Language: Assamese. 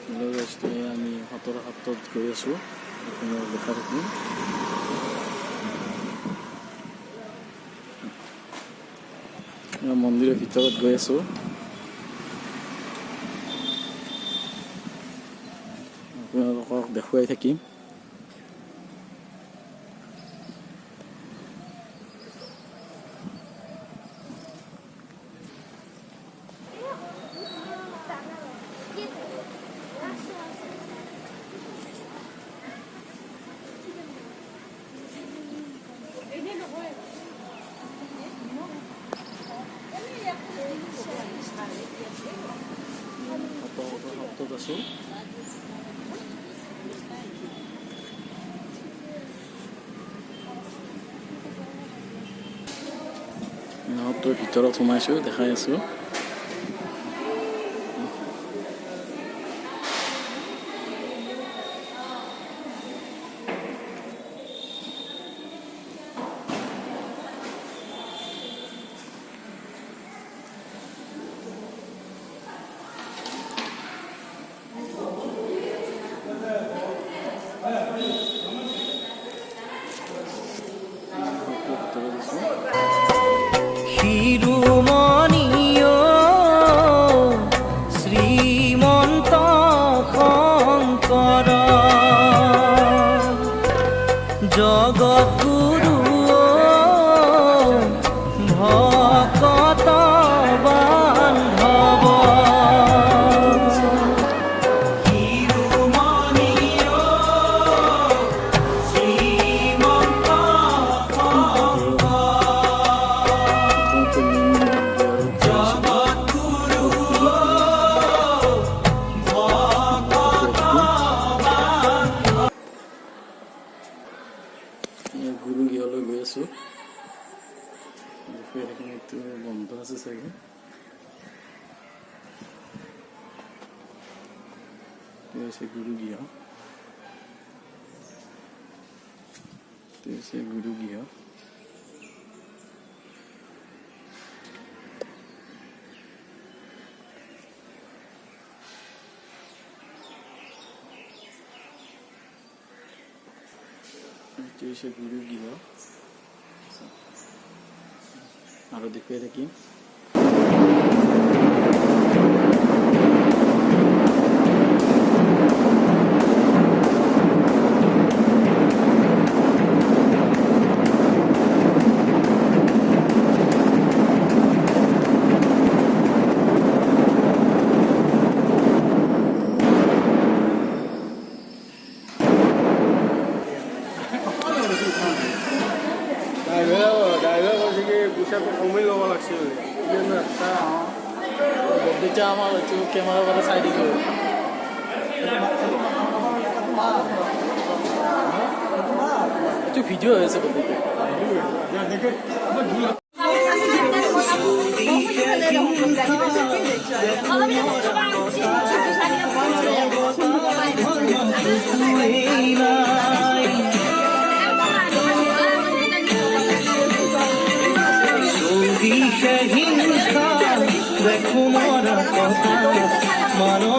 লৈ গৈছোঁ আমি হাতৰ হাতত গৈ আছোঁ আপোনাক দেখা থাকিম মন্দিৰৰ ভিতৰত গৈ আছোঁ আপোনালোকক দেখুৱাই থাকিম হাতত আছোঁ নাৱটোৰ ভিতৰত সোমাইছোঁ দেখাই আছোঁ শিৰোমণিও শ্ৰীমন্ত শংকৰ জগতগুৰু ভকত বান্ধৱ শিৰোমণিও শ্ৰীমন্ত গুৰু গৃহলৈ গৈ আছোঁ এইটো বন্ধ আছে চাগে গুৰু গৃহ গুৰু গৃহ গুৰু গৃহ আৰু দেখুৱাই থাকিম ড্ৰাইভাৰ কৈছে কি পইচাটো কমেই ল'ব লাগিছিল তেতিয়া আমাৰ এইটো কেমেৰাৰ পৰা চাই দিলোঁ এইটো ভিডিঅ' হৈ আছে গতিকে হিংসা দেখো মৰা কথা